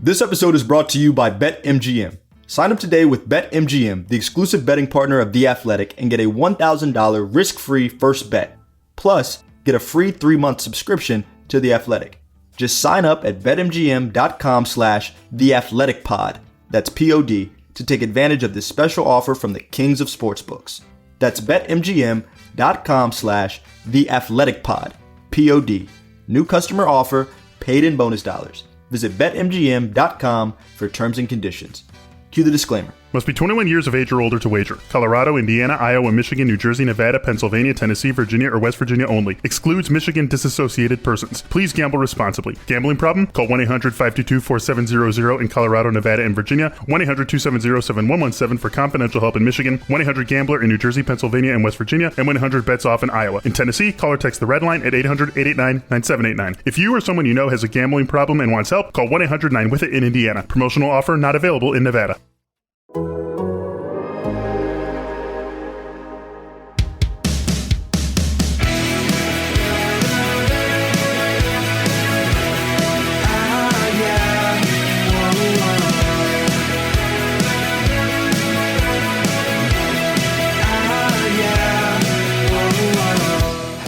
This episode is brought to you by BetMGM. Sign up today with BetMGM, the exclusive betting partner of The Athletic, and get a $1,000 risk-free first bet. Plus, get a free 3-month subscription to The Athletic. Just sign up at betmgm.com/theathleticpod, that's P-O-D, to take advantage of this special offer from the kings of sportsbooks. That's betmgm.com/theathleticpod, P-O-D. New customer offer, paid in bonus dollars. Visit betmgm.com for terms and conditions. Cue the disclaimer. Must be 21 years of age or older to wager. Colorado, Indiana, Iowa, Michigan, New Jersey, Nevada, Pennsylvania, Tennessee, Virginia, or West Virginia only. Excludes Michigan disassociated persons. Please gamble responsibly. Gambling problem? Call 1-800-522-4700 in Colorado, Nevada, and Virginia. 1-800-270-7117 for confidential help in Michigan. 1-800-GAMBLER in New Jersey, Pennsylvania, and West Virginia. And 1-800-BETS-OFF in Iowa. In Tennessee, call or text the red line at 800-889-9789. If you or someone you know has a gambling problem and wants help, call 1-800-9-WITH-IT in Indiana. Promotional offer not available in Nevada.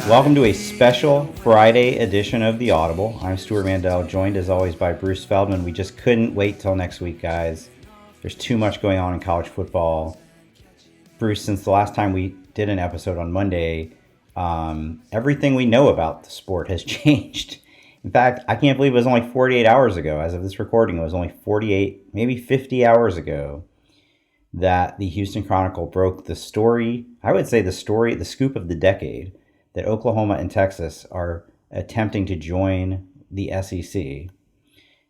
Welcome to a special Friday edition of The Audible. I'm Stuart Mandel, joined as always by Bruce Feldman. We just couldn't wait till next week, guys. There's too much going on in college football. Bruce, since the last time we did an episode on Monday, everything we know about the sport has changed. In fact, I can't believe it was only 48 hours ago. As of this recording, it was only 48, maybe 50 hours ago that the Houston Chronicle broke the story, I would say the scoop of the decade, that Oklahoma and Texas are attempting to join the SEC.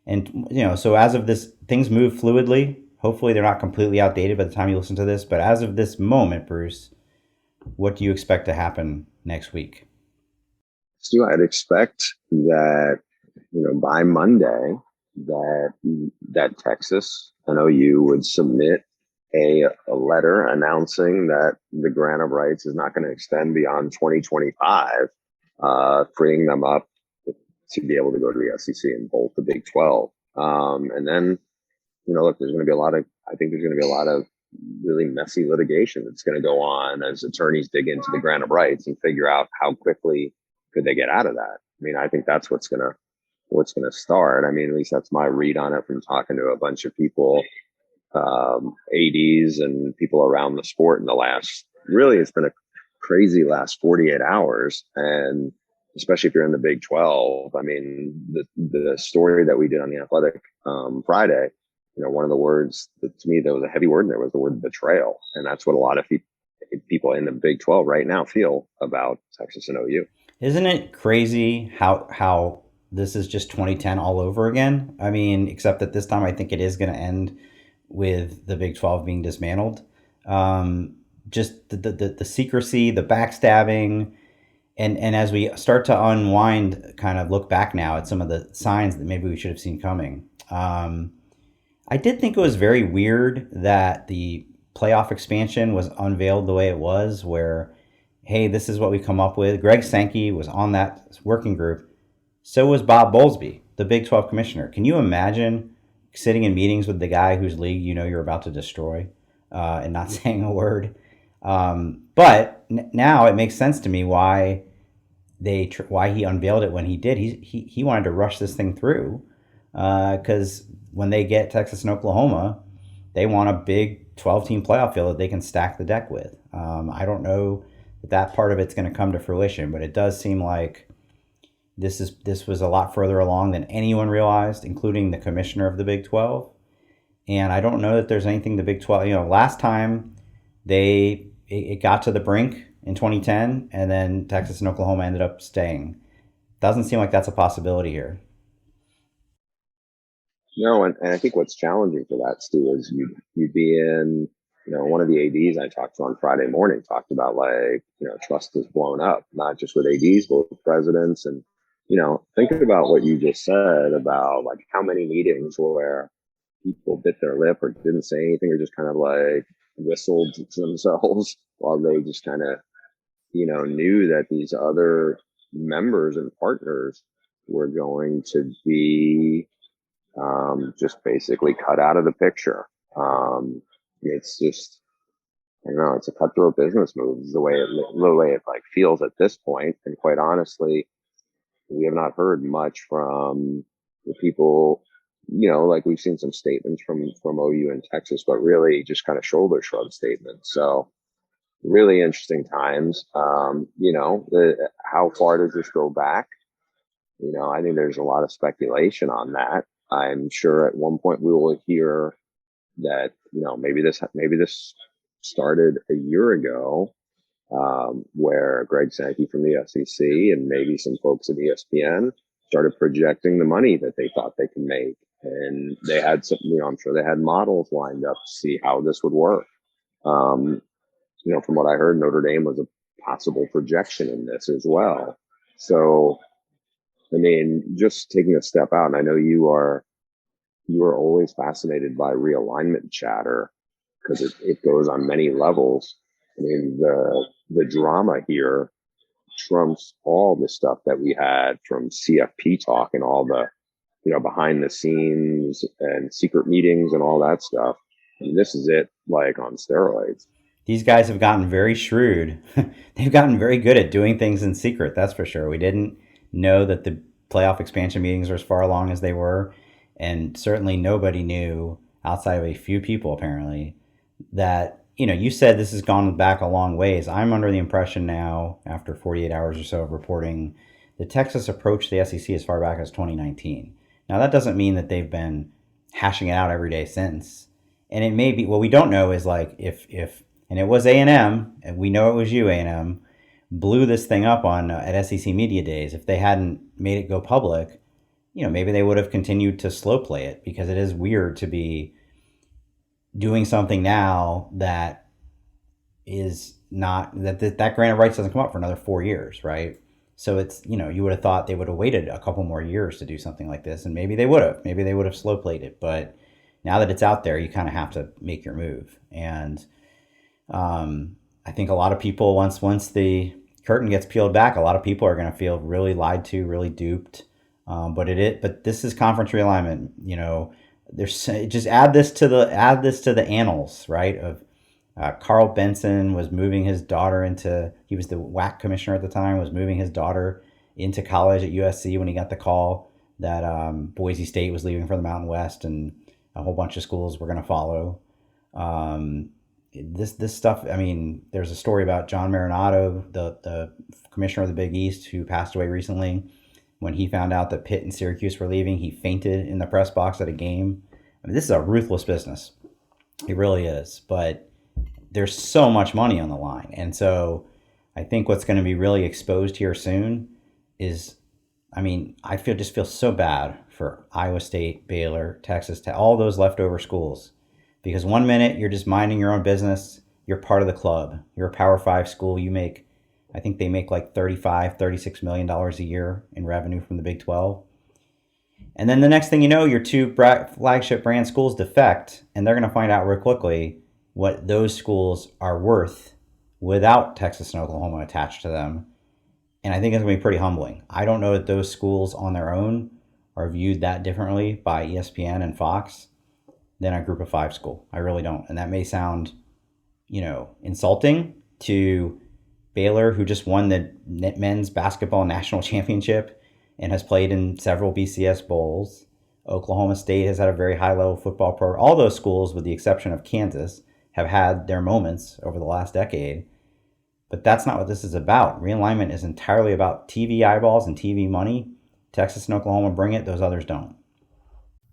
And, so as of this, things move fluidly. Hopefully they're not completely outdated by the time you listen to this. But as of this moment, Bruce, what do you expect to happen next week? So I'd expect that, by Monday, that Texas and OU would submit a letter announcing that the grant of rights is not going to extend beyond 2025, freeing them up to be able to go to the SEC and bolt the Big 12. And then, look, there's going to be a lot of really messy litigation that's going to go on as attorneys dig into the grant of rights and figure out how quickly could they get out of that. I mean, I think that's what's going to start. I mean, at least that's my read on it from talking to a bunch of people, ADs and people around the sport in the it's been a crazy last 48 hours. And especially if you're in the Big 12, I mean, the story that we did on The Athletic Friday, one of the words that to me, there was a heavy word in there was the word betrayal. And that's what a lot of people in the Big 12 right now feel about Texas and OU. Isn't it crazy how this is just 2010 all over again? I mean, except that this time I think it is going to end with the Big 12 being dismantled. Just the secrecy, the backstabbing, and as we start to unwind, kind of look back now at some of the signs that maybe we should have seen coming. I did think it was very weird that the playoff expansion was unveiled the way it was, where, hey, this is what we come up with. Greg Sankey was on that working group. So was Bob Bowlesby, the Big 12 commissioner. Can you imagine sitting in meetings with the guy whose league you're about to destroy and not saying a word? But now it makes sense to me why he unveiled it when he did. He wanted to rush this thing through because when they get Texas and Oklahoma, they want a big 12-team playoff field that they can stack the deck with. I don't know that part of it's going to come to fruition, but it does seem like this was a lot further along than anyone realized, including the commissioner of the Big 12. And I don't know that there's anything the Big 12, last time it got to the brink in 2010, and then Texas and Oklahoma ended up staying. Doesn't seem like that's a possibility here. No, and I think what's challenging for that, Stu, is you'd be in, one of the ADs I talked to on Friday morning talked about trust is blown up, not just with ADs, but with presidents. And, think about what you just said about how many meetings where people bit their lip or didn't say anything or just kind of whistled to themselves while they just kind of, knew that these other members and partners were going to be just basically cut out of the picture. It's just, I don't know, it's a cutthroat business move is the way it like feels at this point. And quite honestly, we have not heard much from the people, like we've seen some statements from OU in Texas, but really just kind of shoulder shrug statements. So really interesting times. How far does this go back? I think there's a lot of speculation on that. I'm sure at one point we will hear that, maybe this started a year ago, where Greg Sankey from the SEC and maybe some folks at ESPN started projecting the money that they thought they could make. And they had some, I'm sure they had models lined up to see how this would work. From what I heard, Notre Dame was a possible projection in this as well. So, I mean, just taking a step out, and I know you are always fascinated by realignment chatter because it goes on many levels. I mean, the drama here trumps all the stuff that we had from CFP talk and all the, behind the scenes and secret meetings and all that stuff. And this is it, like, on steroids. These guys have gotten very shrewd. They've gotten very good at doing things in secret, that's for sure. We didn't know that the playoff expansion meetings were as far along as they were. And certainly nobody knew, outside of a few people apparently, that, you said this has gone back a long ways. I'm under the impression now, after 48 hours or so of reporting, that Texas approached the SEC as far back as 2019. Now, that doesn't mean that they've been hashing it out every day since. And it may be, what we don't know is, like, if and it was A&M, and we know it was you, A&M, blew this thing up on at SEC Media Days. If they hadn't made it go public, maybe they would have continued to slow play it, because it is weird to be doing something now that is not, that grant of rights doesn't come up for another 4 years, right? So it's, you would have thought they would have waited a couple more years to do something like this, and maybe they would have slow played it. But now that it's out there, you kind of have to make your move. And I think a lot of people, once the curtain gets peeled back, a lot of people are going to feel really lied to, really duped. But this is conference realignment. Just add this to the annals, right? Of Carl Benson was moving his daughter he was the WAC commissioner at the time, was moving his daughter into college at USC when he got the call that Boise State was leaving for the Mountain West and a whole bunch of schools were going to follow. This stuff, I mean, there's a story about John Marinato, the commissioner of the Big East, who passed away recently. When he found out that Pitt and Syracuse were leaving, he fainted in the press box at a game. I mean, this is a ruthless business. It really is. But there's so much money on the line. And so I think what's going to be really exposed here soon is, I mean, I just feel so bad for Iowa State, Baylor, Texas, all those leftover schools. Because 1 minute you're just minding your own business, you're part of the club, you're a Power 5 school, I think they make like $36 million a year in revenue from the Big 12. And then the next thing you know, your two flagship brand schools defect, and they're going to find out real quickly what those schools are worth without Texas and Oklahoma attached to them. And I think it's going to be pretty humbling. I don't know that those schools on their own are viewed that differently by ESPN and Fox than a Group of 5 school. I really don't. And that may sound, insulting to Baylor, who just won the men's basketball national championship and has played in several BCS bowls. Oklahoma State has had a very high-level football program. All those schools, with the exception of Kansas, have had their moments over the last decade. But that's not what this is about. Realignment is entirely about TV eyeballs and TV money. Texas and Oklahoma bring it. Those others don't.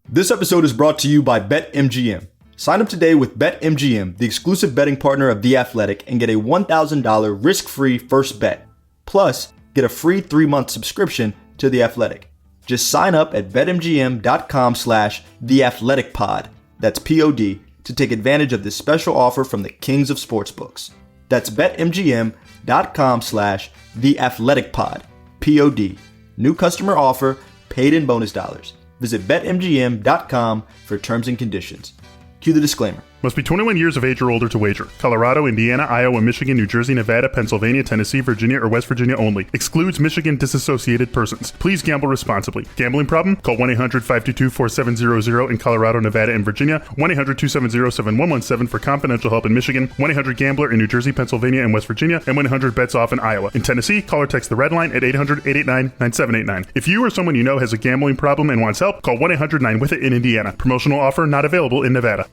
This episode is brought to you by BetMGM. Sign up today with BetMGM, the exclusive betting partner of The Athletic, and get a $1,000 risk-free first bet. Plus, get a free 3-month subscription to The Athletic. Just sign up at betmgm.com/theathleticpod, that's P-O-D, to take advantage of this special offer from the kings of sportsbooks. That's betmgm.com/theathleticpod, P-O-D. New customer offer, paid in bonus dollars. Visit betmgm.com for terms and conditions. Cue the disclaimer. Must be 21 years of age or older to wager. Colorado, Indiana, Iowa, Michigan, New Jersey, Nevada, Pennsylvania, Tennessee, Virginia, or West Virginia only. Excludes Michigan disassociated persons. Please gamble responsibly. Gambling problem? Call 1-800-522-4700 in Colorado, Nevada, and Virginia. 1-800-270-7117 for confidential help in Michigan. 1-800-GAMBLER in New Jersey, Pennsylvania, and West Virginia. And 1-800-BETS-OFF in Iowa. In Tennessee, call or text the red line at 800-889-9789. If you or someone you know has a gambling problem and wants help, call 1-800-9-WITH-IT in Indiana. Promotional offer not available in Nevada.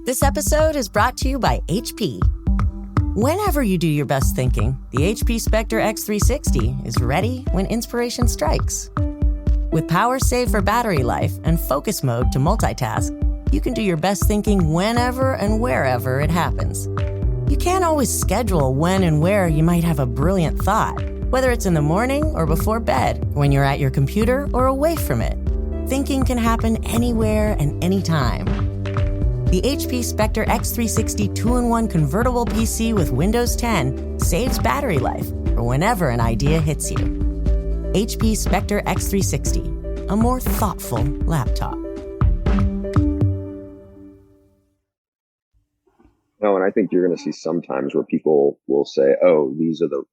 This episode is brought to you by HP. Whenever you do your best thinking, the HP Spectre X360 is ready when inspiration strikes. With power save for battery life and focus mode to multitask, you can do your best thinking whenever and wherever it happens. You can't always schedule when and where you might have a brilliant thought, whether it's in the morning or before bed, when you're at your computer or away from it. Thinking can happen anywhere and anytime. The HP Spectre X360 2-in-1 convertible PC with Windows 10 saves battery life for whenever an idea hits you. HP Spectre X360, a more thoughtful laptop. No, and I think you're going to see sometimes where people will say, "Oh, these are the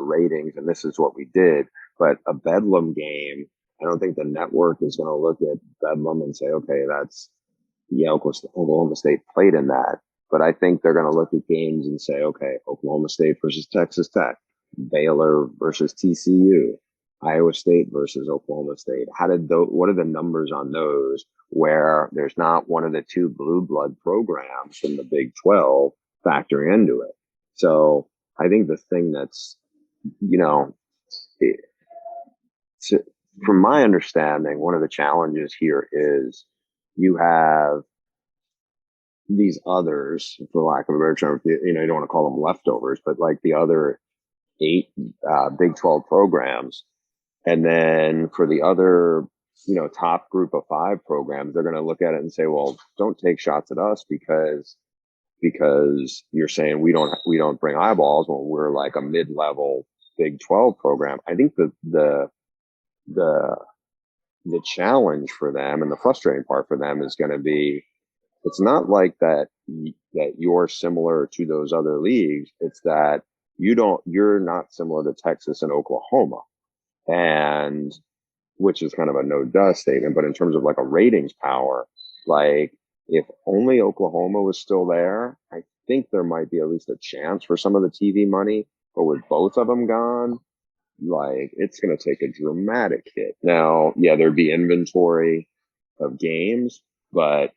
ratings, and this is what we did." But a Bedlam game, I don't think the network is going to look at Bedlam and say, "Okay, that's." Yeah, Oklahoma State played in that, but I think they're going to look at games and say, okay, Oklahoma State versus Texas Tech, Baylor versus TCU, Iowa State versus Oklahoma State. What are the numbers on those where there's not one of the two blue blood programs from the Big 12 factoring into it? So I think the thing that's, from my understanding, one of the challenges here is you have these others, for lack of a better term, you don't want to call them leftovers, but like the other 8 Big 12 programs. And then for the other, top group of 5 programs, they're going to look at it and say, well, don't take shots at us because you're saying we don't bring eyeballs when we're like a mid-level Big 12 program. I think the challenge for them and the frustrating part for them is going to be, it's not like that you're similar to those other leagues. It's that you're not similar to Texas and Oklahoma, and which is kind of a no duh statement. But in terms of like a ratings power, like if only Oklahoma was still there, I think there might be at least a chance for some of the TV money, but with both of them gone, like it's going to take a dramatic hit. Now, yeah, there'd be inventory of games, but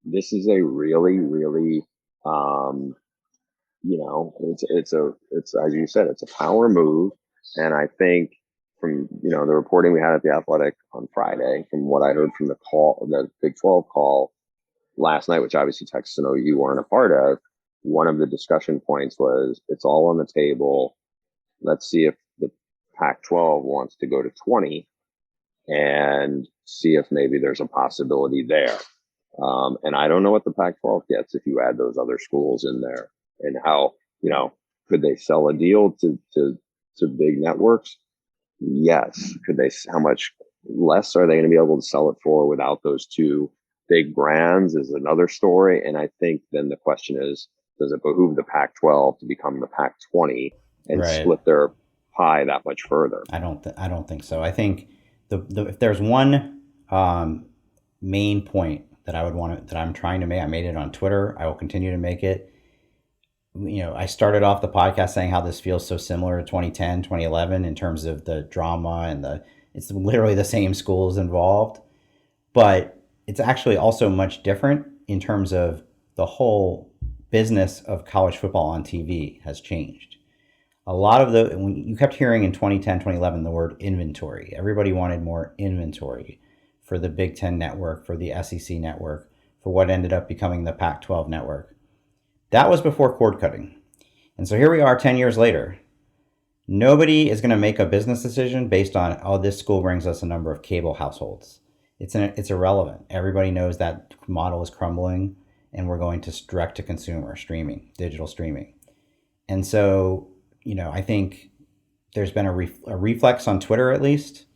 this is a really, really, it's as you said, it's a power move. And I think from, the reporting we had at the Athletic on Friday, from what I heard from the Big 12 call last night, which obviously Texas and OU weren't a part of, one of the discussion points was it's all on the table. Let's see if the Pac-12 wants to go to 20 and see if maybe there's a possibility there. And I don't know what the Pac-12 gets if you add those other schools in there, and how, could they sell a deal to big networks? Yes. How much less are they going to be able to sell it for without those two big brands is another story. And I think then the question is, does it behoove the Pac-12 to become the Pac-20 and split their pie that much further? I don't think so. I think if there's one main point that I'm trying to make, I made it on Twitter. I will continue to make it. I started off the podcast saying how this feels so similar to 2010, 2011 in terms of the drama and it's literally the same schools involved, but it's actually also much different in terms of the whole business of college football on TV has changed. A lot of when you kept hearing in 2010, 2011, the word inventory. Everybody wanted more inventory for the Big Ten network, for the SEC network, for what ended up becoming the Pac-12 network. That was before cord cutting. And so here we are 10 years later. Nobody is going to make a business decision based on, this school brings us a number of cable households. It's irrelevant. Everybody knows that model is crumbling and we're going to direct to consumer streaming, digital streaming. And so, I think there's been a reflex on Twitter at least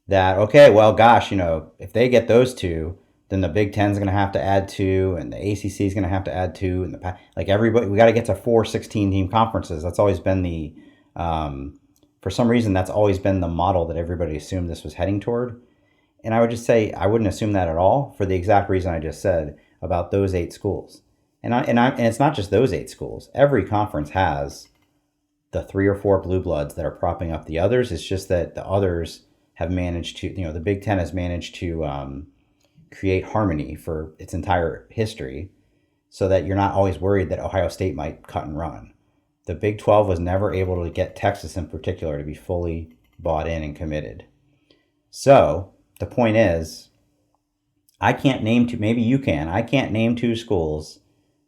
that, okay, well, gosh, if they get those two, then the Big Ten's going to have to add 2, and the ACC is going to have to add 2, and everybody, we got to get to 4 16-team conferences. That's always been the for some reason that's always been the model that everybody assumed this was heading toward. And I would just say I wouldn't assume that at all, for the exact reason I just said about those 8 schools. And it's not just those 8 schools. Every conference has the 3 or 4 blue bloods that are propping up the others. It's just that the others have managed to, the Big Ten has managed to create harmony for its entire history, so that you're not always worried that Ohio State might cut and run. The Big 12 was never able to get Texas in particular to be fully bought in and committed. So the point is, I can't name 2, maybe you can, I can't name 2 schools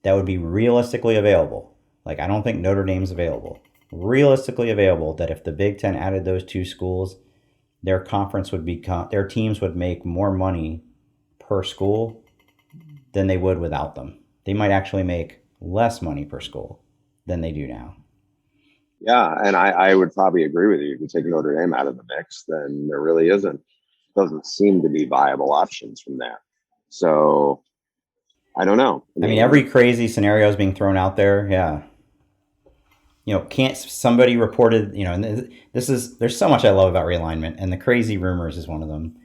that would be realistically available. Like, I don't think Notre Dame's available. Realistically available, that if the Big Ten added those 2 schools, their conference would become, their teams would make more money per school than they would without them. They might actually make less money per school than they do now. Yeah, and I would probably agree with you. If you take Notre Dame out of the mix, then there really doesn't seem to be viable options from there. So I don't know. I mean, every crazy scenario is being thrown out there. Yeah. Can't somebody reported, and there's so much I love about realignment, and the crazy rumors is one of them.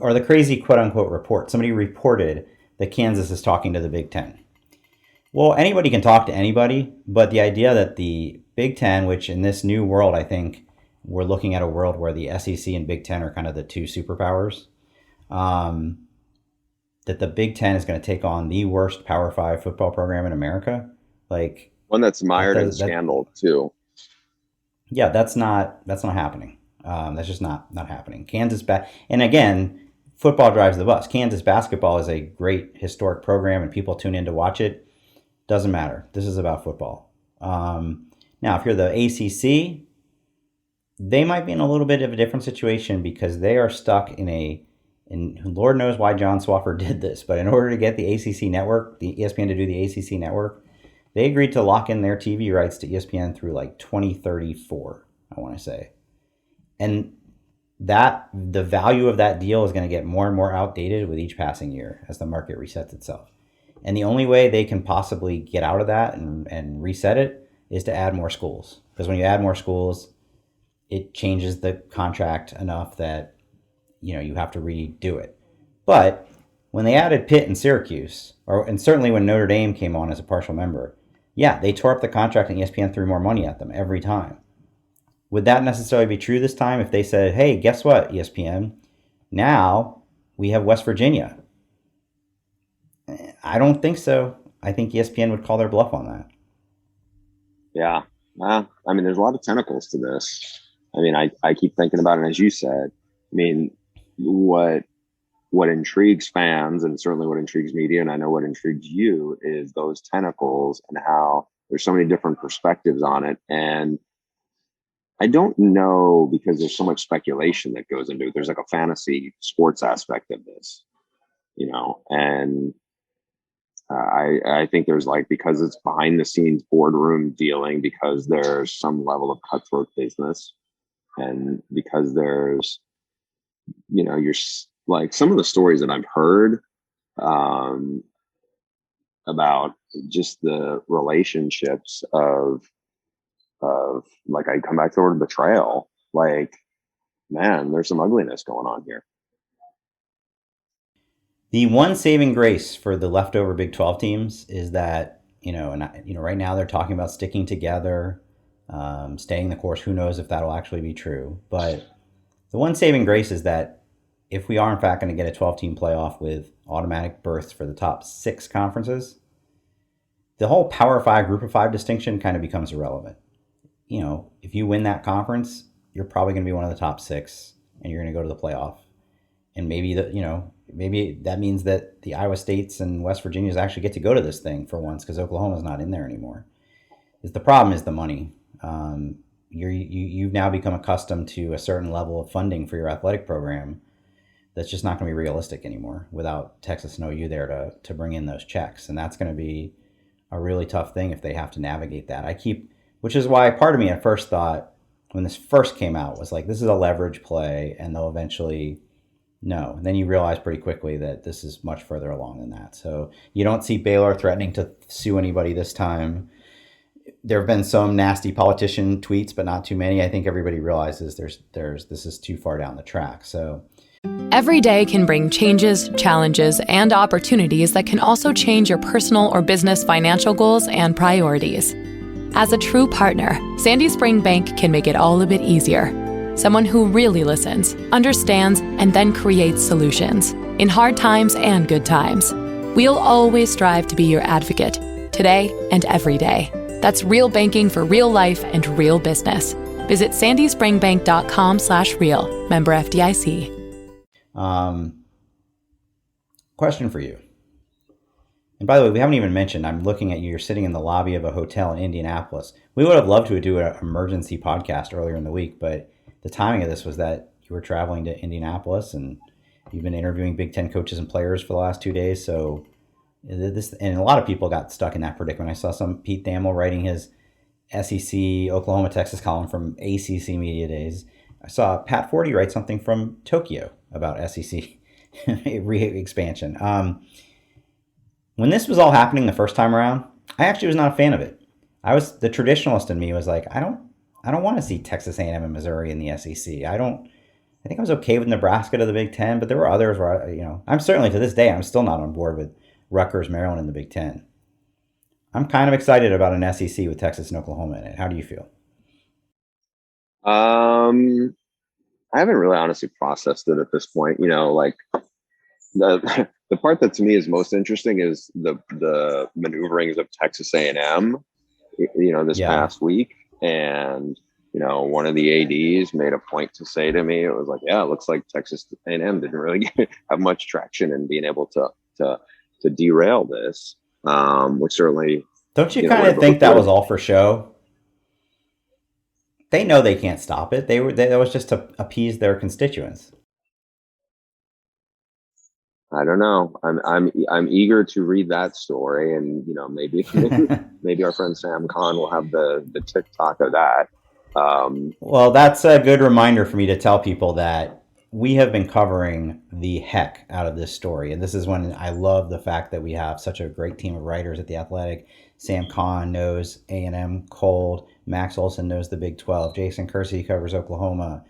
Or the crazy quote unquote report. Somebody reported that Kansas is talking to the Big Ten. Well, anybody can talk to anybody, but the idea that the Big Ten, which in this new world, I think we're looking at a world where the SEC and Big Ten are kind of the 2 superpowers, that the Big Ten is going to take on the worst Power 5 football program in America, like one that's mired in scandal too. Yeah, that's not happening. That's just not happening. Kansas and again, football drives the bus. Kansas basketball is a great historic program, and people tune in to watch it. Doesn't matter. This is about football. Now, if you're the ACC, they might be in a little bit of a different situation, because they are stuck and Lord knows why John Swofford did this, but in order to get the ACC network, the ESPN to do the ACC network, they agreed to lock in their TV rights to ESPN through like 2034, I want to say. And that the value of that deal is going to get more and more outdated with each passing year as the market resets itself. And the only way they can possibly get out of that and reset it is to add more schools. Because when you add more schools, it changes the contract enough that, you have to redo it. But when they added Pitt and Syracuse, and certainly when Notre Dame came on as a partial member, yeah, they tore up the contract and ESPN threw more money at them every time. Would that necessarily be true this time if they said, hey, guess what, ESPN? Now we have West Virginia. I don't think so. I think ESPN would call their bluff on that. Yeah. Well, I mean, there's a lot of tentacles to this. I mean, I keep thinking about it, as you said. I mean, what intrigues fans, and certainly what intrigues media, and I know what intrigues you, is those tentacles and how there's so many different perspectives on it. And I don't know, because there's so much speculation that goes into it. There's like a fantasy sports aspect of this, and I think there's because it's behind the scenes boardroom dealing, because there's some level of cutthroat business, and because there's, you're like some of the stories that I've heard about just the relationships of I come back to the word betrayal. Man, there's some ugliness going on here. The one saving grace for the leftover Big 12 teams is that, right now they're talking about sticking together, staying the course. Who knows if that'll actually be true? But the one saving grace is that if we are in fact going to get a 12-team playoff with automatic berths for the top 6 conferences, the whole Power 5, Group of 5 distinction kind of becomes irrelevant. If you win that conference, you're probably going to be one of the top 6, and you're going to go to the playoff. And maybe maybe that means that the Iowa States and West Virginias actually get to go to this thing for once, because Oklahoma's not in there anymore. The problem is the money. You've now become accustomed to a certain level of funding for your athletic program that's just not going to be realistic anymore without Texas and OU there to bring in those checks. And that's going to be a really tough thing if they have to navigate that. Which is why part of me at first thought, when this first came out, was like, this is a leverage play, and they'll eventually No. And then you realize pretty quickly that this is much further along than that. So you don't see Baylor threatening to sue anybody this time. There have been some nasty politician tweets, but not too many. I think everybody realizes this is too far down the track. So every day can bring changes, challenges, and opportunities that can also change your personal or business financial goals and priorities. As a true partner, Sandy Spring Bank can make it all a bit easier. Someone who really listens, understands, and then creates solutions in hard times and good times. We'll always strive to be your advocate, today and every day. That's real banking for real life and real business. Visit sandyspringbank.com/real. Member FDIC. Question for you. And by the way, we haven't even mentioned, I'm looking at you, you're sitting in the lobby of a hotel in Indianapolis. We would have loved to do an emergency podcast earlier in the week, but the timing of this was that you were traveling to Indianapolis and you've been interviewing Big Ten coaches and players for the last 2 days. So this, and a lot of people got stuck in that predicament. I saw some Pete Thamel writing his SEC, Oklahoma, Texas column from ACC Media Days. I saw Pat Forty write something from Tokyo about SEC expansion. When this was all happening the first time around, I actually was not a fan of it. The traditionalist in me was like, I don't want to see Texas A&M and Missouri in the SEC. I think I was okay with Nebraska to the Big Ten, but there were others where I'm certainly to this day, I'm still not on board with Rutgers, Maryland in the Big Ten. I'm kind of excited about an SEC with Texas and Oklahoma in it. How do you feel? I haven't really honestly processed it at this point. Like the part that to me is most interesting is the maneuverings of Texas A&M, this past week. And, one of the ADs made a point to say to me, it was like, yeah, it looks like Texas A&M didn't really have much traction in being able to derail this, which certainly. Don't you kind of think that was all for show? They know they can't stop it. That was just to appease their constituents. I don't know. I'm eager to read that story, and maybe our friend Sam Khan will have the TikTok of that. Well, that's a good reminder for me to tell people that we have been covering the heck out of this story, and this is when I love the fact that we have such a great team of writers at The Athletic. Sam Khan knows A&M cold. Max Olson knows the Big 12. Jason Kersey covers Oklahoma.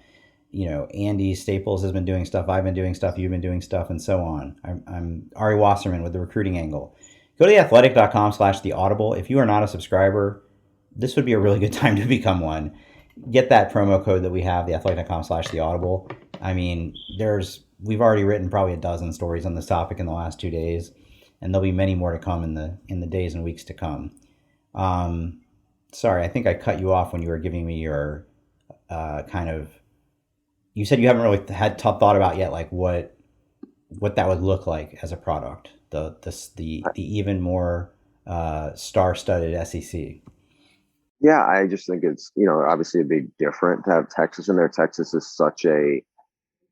Andy Staples has been doing stuff. I've been doing stuff. You've been doing stuff, and so on. I'm Ari Wasserman with the recruiting angle. Go to theathletic.com/theaudible. If you are not a subscriber, this would be a really good time to become one. Get that promo code that we have, theathletic.com/theaudible. I mean, we've already written probably a dozen stories on this topic in the last 2 days, and there'll be many more to come in the days and weeks to come. Sorry, I think I cut you off when you were giving me your you said you haven't really had thought about yet, like what that would look like as a product, the even more star-studded SEC. Yeah, I just think it's obviously a big different to have Texas in there. Texas is such a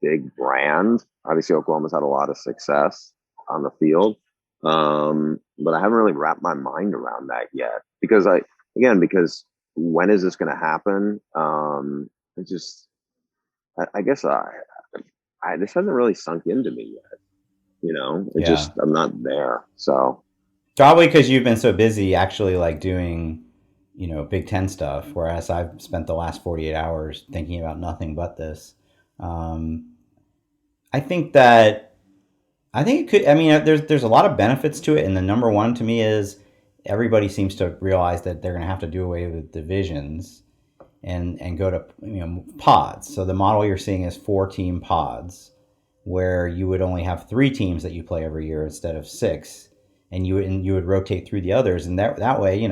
big brand. Obviously, Oklahoma's had a lot of success on the field, but I haven't really wrapped my mind around that yet because when is this going to happen? I guess this hasn't really sunk into me yet. I'm not there. So probably because you've been so busy actually like doing, Big Ten stuff, whereas I've spent the last 48 hours thinking about nothing but this. I think it could, there's a lot of benefits to it. And the number one to me is everybody seems to realize that they're going to have to do away with divisions and go to pods. So the model you're seeing is 4-team pods, where you would only have 3 teams that you play every year instead of 6, and you would rotate through the others, and that way,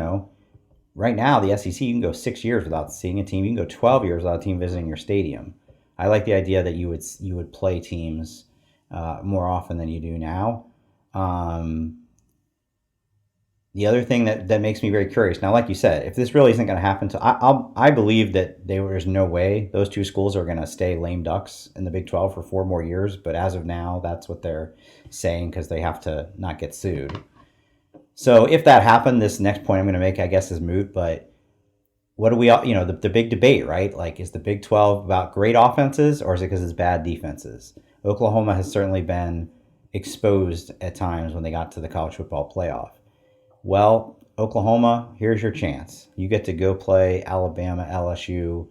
right now the SEC, you can go 6 years without seeing a team. You can go 12 years without a team visiting your stadium. I like the idea that you would play teams more often than you do now. The other thing that makes me very curious, now, like you said, if this really isn't going to happen, I believe that there's no way those 2 schools are going to stay lame ducks in the Big 12 for 4 more years. But as of now, that's what they're saying because they have to not get sued. So if that happened, this next point I'm going to make, I guess, is moot. But what do we, the big debate, right? Like, is the Big 12 about great offenses or is it because it's bad defenses? Oklahoma has certainly been exposed at times when they got to the college football playoff. Well, Oklahoma, here's your chance. You get to go play Alabama, LSU,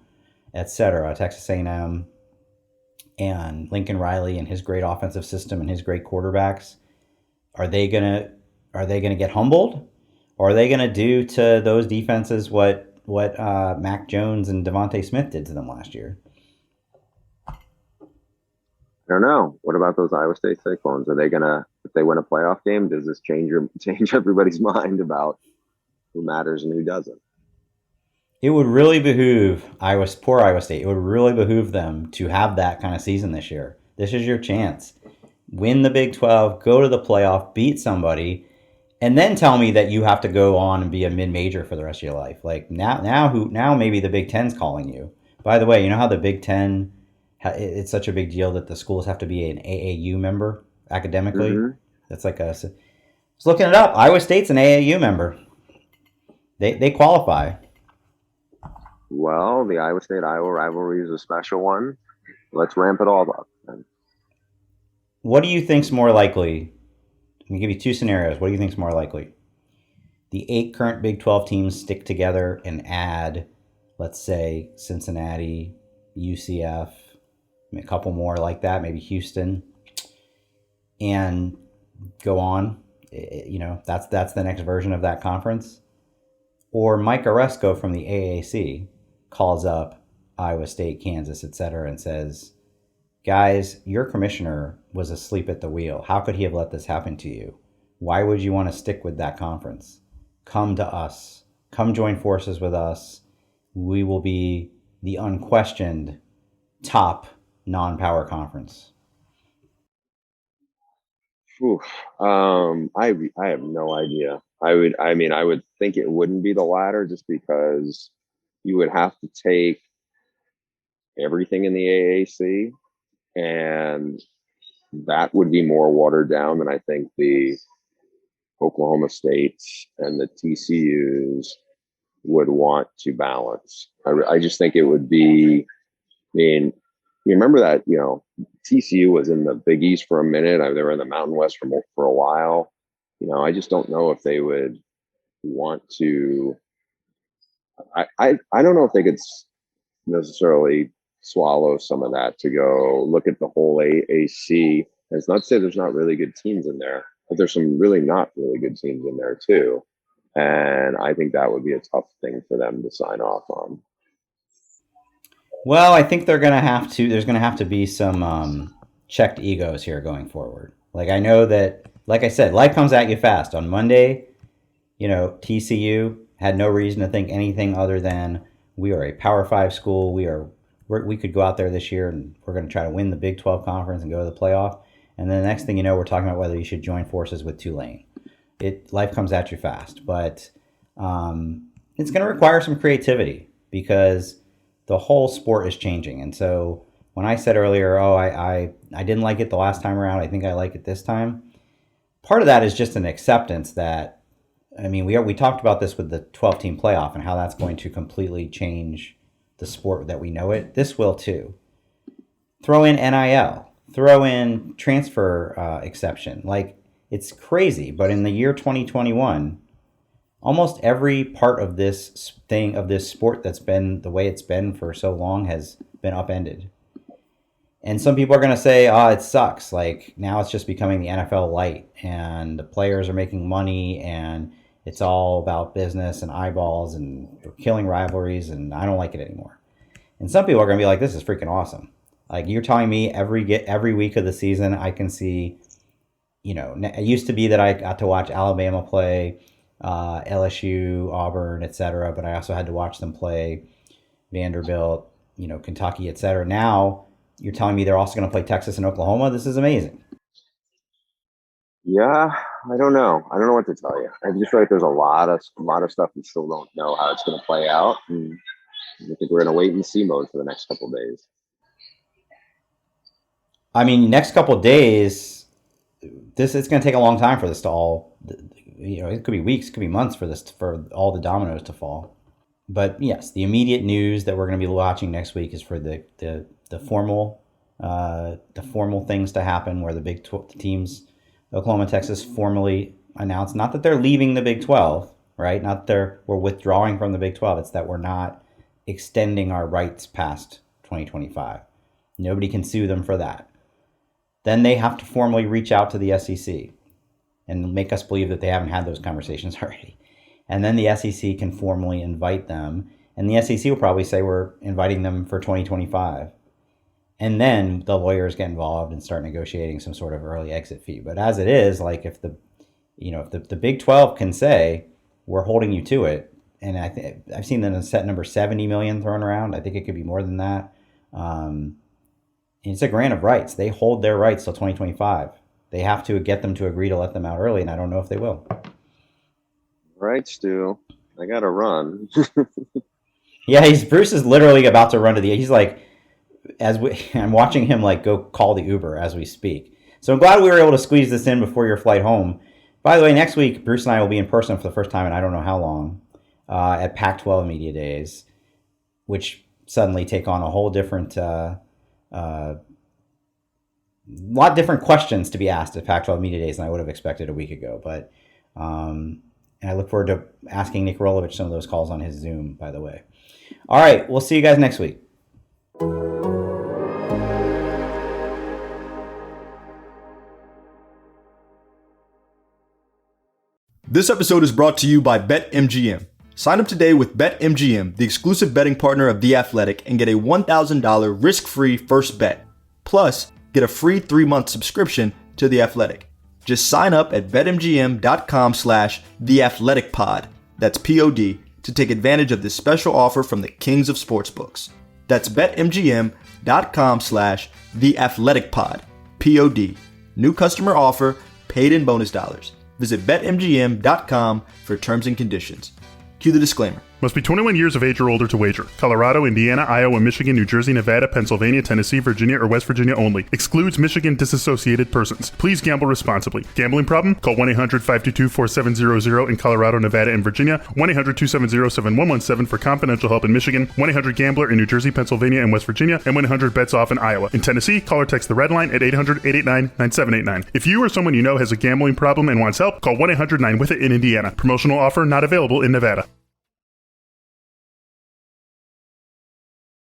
etc., Texas A&M, and Lincoln Riley and his great offensive system and his great quarterbacks. Are they gonna get humbled, or are they gonna do to those defenses what Mac Jones and Devontae Smith did to them last year? I don't know. What about those Iowa State Cyclones? Are they gonna, if they win a playoff game, does this change everybody's mind about who matters and who doesn't? It would really behoove poor Iowa State. It would really behoove them to have that kind of season this year. This is your chance. Win the Big 12, go to the playoff, beat somebody, and then tell me that you have to go on and be a mid-major for the rest of your life. Like now maybe the Big Ten's calling you. By the way, you know how the Big Ten, it's such a big deal that the schools have to be an AAU member academically? Mm-hmm. That's like I was looking it up. Iowa State's an AAU member. They qualify. Well, the Iowa State-Iowa rivalry is a special one. Let's ramp it all up. What do you think's more likely? I'm going to give you two scenarios. What do you think's more likely? The 8 current Big 12 teams stick together and add, let's say, Cincinnati, UCF, a couple more like that, maybe Houston, and go on. You know, that's the next version of that conference. Or Mike Oresco from the AAC calls up Iowa State, Kansas, etc., and says, guys, your commissioner was asleep at the wheel. How could he have let this happen to you? Why would you want to stick with that conference? Come to us. Come join forces with us. We will be the unquestioned top non-power conference. Oof. I have no idea. I would think it wouldn't be the latter, just because you would have to take everything in the AAC, and that would be more watered down than I think the Oklahoma States and the TCUs would want to balance. I just think it would be, I mean, you remember that, you know, TCU was in the Big East for a minute. They were in the Mountain West for a while. You know, I just don't know if they would want to. I don't know if they could necessarily swallow some of that to go look at the whole AAC. It's not to say there's not really good teams in there, but there's some really not really good teams in there too. And I think that would be a tough thing for them to sign off on. Well, I think there's going to have to be some checked egos here going forward. Like, I know that, like I said, life comes at you fast. On Monday, you know, TCU had no reason to think anything other than we are a Power 5 school. We could go out there this year and we're going to try to win the Big 12 conference and go to the playoff. And then the next thing you know, we're talking about whether you should join forces with Tulane. Life comes at you fast, but it's going to require some creativity because the whole sport is changing. And so when I said earlier, I didn't like it the last time around, I think I like it this time. Part of that is just an acceptance that, I mean, we talked about this with the 12-team playoff and how that's going to completely change the sport that we know it. This will too. Throw in NIL, throw in transfer exception. Like, it's crazy, but in the year 2021, almost every part of this thing, of this sport that's been the way it's been for so long, has been upended. And some people are going to say, it sucks. Like, now it's just becoming the NFL light and the players are making money and it's all about business and eyeballs and killing rivalries, and I don't like it anymore. And some people are going to be like, this is freaking awesome. Like, you're telling me every week of the season I can see, you know, it used to be that I got to watch Alabama play, LSU, Auburn, etc., but I also had to watch them play Vanderbilt, you know, Kentucky, etc. Now you're telling me they're also going to play Texas and Oklahoma. This is amazing. Yeah, I don't know. I don't know what to tell you. I just feel like there's a lot of stuff we still don't know how it's going to play out. And I think we're in a wait and see mode for the next couple of days. I mean, next couple of days, it's going to take a long time for this to all, you know, it could be weeks, it could be months for all the dominoes to fall. But yes, the immediate news that we're going to be watching next week is for the formal the formal things to happen where the Big 12 teams, Oklahoma and Texas, formally announced, not that they're leaving the Big 12, right? Not that we're withdrawing from the Big 12. It's that we're not extending our rights past 2025. Nobody can sue them for that. Then they have to formally reach out to the SEC and make us believe that they haven't had those conversations already. And then the SEC can formally invite them. And the SEC will probably say we're inviting them for 2025. And then the lawyers get involved and start negotiating some sort of early exit fee. But as it is, like if the Big 12 can say we're holding you to it, and I've seen the set number 70 million thrown around. I think it could be more than that. It's a grant of rights. They hold their rights till 2025. They have to get them to agree to let them out early, and I don't know if they will. Right, Stu. I gotta run. Yeah, Bruce is literally about to run to he's like, I'm watching him like go call the Uber as we speak. So I'm glad we were able to squeeze this in before your flight home. By the way, next week, Bruce and I will be in person for the first time in I don't know how long at Pac-12 Media Days, which suddenly take on a whole different, lot different questions to be asked at Pac-12 Media Days than I would have expected a week ago. But and I look forward to asking Nick Rolovich some of those calls on his Zoom, by the way. All right, we'll see you guys next week. This episode is brought to you by BetMGM. Sign up today with BetMGM, the exclusive betting partner of The Athletic, and get a $1,000 risk-free first bet. Plus, get a free 3-month subscription to The Athletic. Just sign up at betmgm.com/theathleticpod, that's POD, to take advantage of this special offer from the kings of sportsbooks. That's betmgm.com/theathleticpod, POD. New customer offer, paid in bonus dollars. Visit betmgm.com for terms and conditions. Cue the disclaimer. Must be 21 years of age or older to wager. Colorado, Indiana, Iowa, Michigan, New Jersey, Nevada, Pennsylvania, Tennessee, Virginia, or West Virginia only. Excludes Michigan disassociated persons. Please gamble responsibly. Gambling problem? Call 1-800-522-4700 in Colorado, Nevada, and Virginia. 1-800-270-7117 for confidential help in Michigan. 1-800-GAMBLER in New Jersey, Pennsylvania, and West Virginia. And 1-800-BETS-OFF in Iowa. In Tennessee, call or text the red line at 800-889-9789. If you or someone you know has a gambling problem and wants help, call 1-800-9-WITH-IT in Indiana. Promotional offer not available in Nevada.